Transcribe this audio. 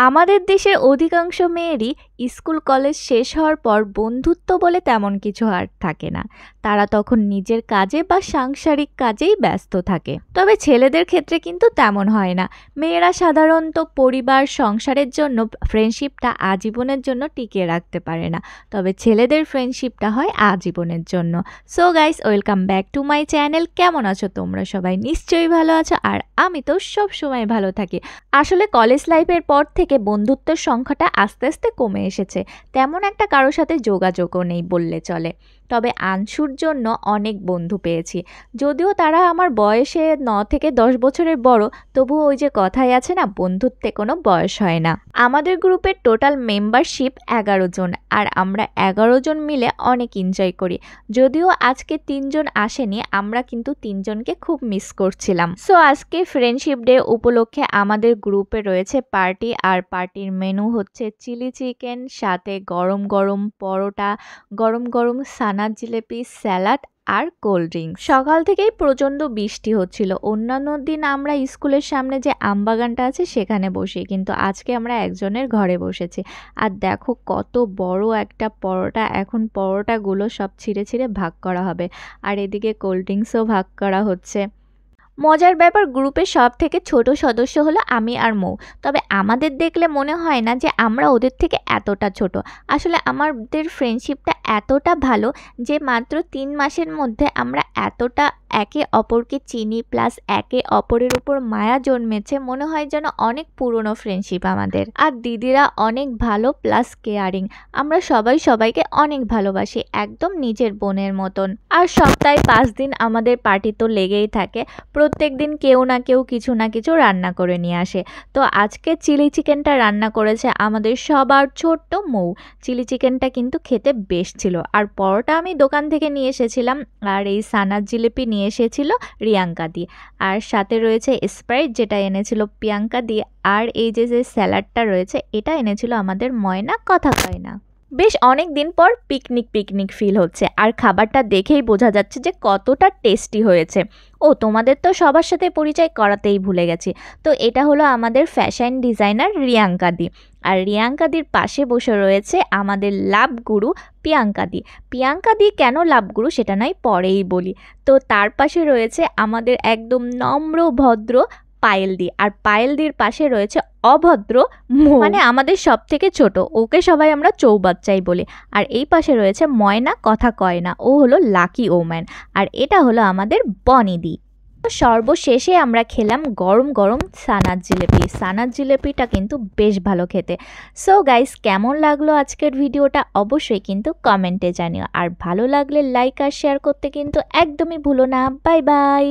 আমাদের দেশের অধিকাংশ মেয়েরই স্কুল কলেজ শেষ হওয়ার পর বন্ধুত্ব বলে তেমন কিছু আর থাকে না। তারা তখন নিজের কাজে বা সাংসারিক কাজেই ব্যস্ত থাকে। তবে ছেলেদের ক্ষেত্রে কিন্তু তেমন হয় না। মেয়েরা সাধারণত পরিবার সংসারের জন্য ফ্রেন্ডশিপটা আজীবনের জন্য টিকিয়ে রাখতে পারে না, তবে ছেলেদের ফ্রেন্ডশিপটা হয় আজীবনের জন্য। So guys, welcome back to my channel. কেমন আছো তোমরা সবাই? নিশ্চয়ই ভালো আছো, আর আমি তো সব সময় ভালো থাকি। আসলে কলেজ লাইফের পর থেকে বন্ধুত্বের সংখ্যাটা আস্তে আস্তে কমে এসেছে। তেমন একটা কারোর সাথে যোগাযোগও নেই বললে চলে। তবে আনশুর জন্য অনেক বন্ধু পেয়েছি। যদিও তারা আমার বয়সে 9 থেকে 10 বছরের বড়, তবুও ওই যে কথাই আছে না, বন্ধুত্বে কোনো বয়স হয় না। আমাদের গ্রুপের টোটাল মেম্বারশিপ 11 জন, আর আমরা 11 জন মিলে অনেক এনজয় করি। যদিও আজকে 3 জন আসেনি, আমরা কিন্তু 3 জনকে খুব মিস করছিলাম। সো আজকে ফ্রেন্ডশিপ ডে উপলক্ষে আমাদের গ্রুপে রয়েছে পার্টি, আর পার্টির মেনু হচ্ছে চিলি চিকেন, সাথে গরম গরম পরোটা, গরম গরম সানার জিলেপি, স্যালাড আর কোল্ড ড্রিঙ্কস। সকাল থেকেই প্রচণ্ড বৃষ্টি হচ্ছিল। অন্যান্য দিন আমরা স্কুলের সামনে যে আমবাগানটা আছে সেখানে বসি, কিন্তু আজকে আমরা একজনের ঘরে বসেছি। আর দেখো কত বড় একটা পরোটা, এখন পরোটাগুলো সব ছিঁড়ে ছিঁড়ে ভাগ করা হবে, আর এদিকে কোল্ড ড্রিঙ্কসও ভাগ করা হচ্ছে। মজার ব্যাপার, গ্রুপের সব থেকে ছোট সদস্য হলো আমি আর মৌ। তবে আমাদের দেখলে মনে হয় না যে আমরা ওদের থেকে এতটা ছোট। আসলে আমাদের ফ্রেন্ডশিপটা এতটা ভালো যে মাত্র 3 মাসের মধ্যে আমরা এতটা একে অপরকে চিনি, প্লাস একে অপরের উপর মায়া জন্মেছে, মনে হয় যেন অনেক পুরনো ফ্রেন্ডশিপ আমাদের। আর দিদিরা অনেক ভালো, প্লাস কেয়ারিং। আমরা সবাই সবাইকে অনেক ভালোবাসি, একদম নিজের বোনের মতন। আর সপ্তাহে 5 দিন আমাদের পার্টি তো লেগেই থাকে। প্রত্যেক দিন কেউ না কেউ কিছু না কিছু রান্না করে নিয়ে আসে। তো আজকে চিলি চিকেনটা রান্না করেছে আমাদের সবার ছোট্ট মৌ। চিলি চিকেনটা কিন্তু খেতে বেশ ছিল। আর পরোটা আমি দোকান থেকে নিয়ে এসেছিলাম, আর এই সানার জিলিপি নিয়ে এসেছিল রিয়াঙ্কা দি। আর সাথে রয়েছে স্প্রাইট, যেটা এনেছিল প্রিয়াঙ্কা দি। আর এই যে স্যালাডটা রয়েছে, এটা এনেছিল আমাদের ময়না, কথা কয় না। বেশ অনেক দিন পর পিকনিক পিকনিক ফিল হচ্ছে, আর খাবারটা দেখেই বোঝা যাচ্ছে যে কতটা টেস্টি হয়েছে। ও, তোমাদের তো সবার সাথে পরিচয় করাতেই ভুলে গেছি। তো এটা হলো আমাদের ফ্যাশন ডিজাইনার রিয়াঙ্কা দি, আর রিয়াঙ্কা দির পাশে বসে রয়েছে আমাদের লাভ গুরু প্রিয়াঙ্কা দি। প্রিয়াঙ্কা দি কেন লাভ গুরু সেটা নয় পরেই বলি। তো তার পাশে রয়েছে আমাদের একদম নম্র ভদ্র পায়েল দি, আর পায়েল দির পাশে রয়েছে অভদ্র মৌ, মানে আমাদের সব থেকে ছোট। ওকে সবাই আমরা চৌবাচ্চাই বলি। আর এই পাশে রয়েছে ময়না, কথা কয় না, ও হলো লাকি ওম্যান। আর এটা হলো আমাদের বনিদি। সর্বশেষে আমরা খেলাম গরম গরম সানার জিলেপি। সানার জিলেপিটা কিন্তু বেশ ভালো খেতে। সো গাইস, কেমন লাগলো আজকের ভিডিওটা অবশ্যই কিন্তু কমেন্টে জানিও, আর ভালো লাগলে লাইক আর শেয়ার করতে কিন্তু একদমই ভুলো না। Bye bye.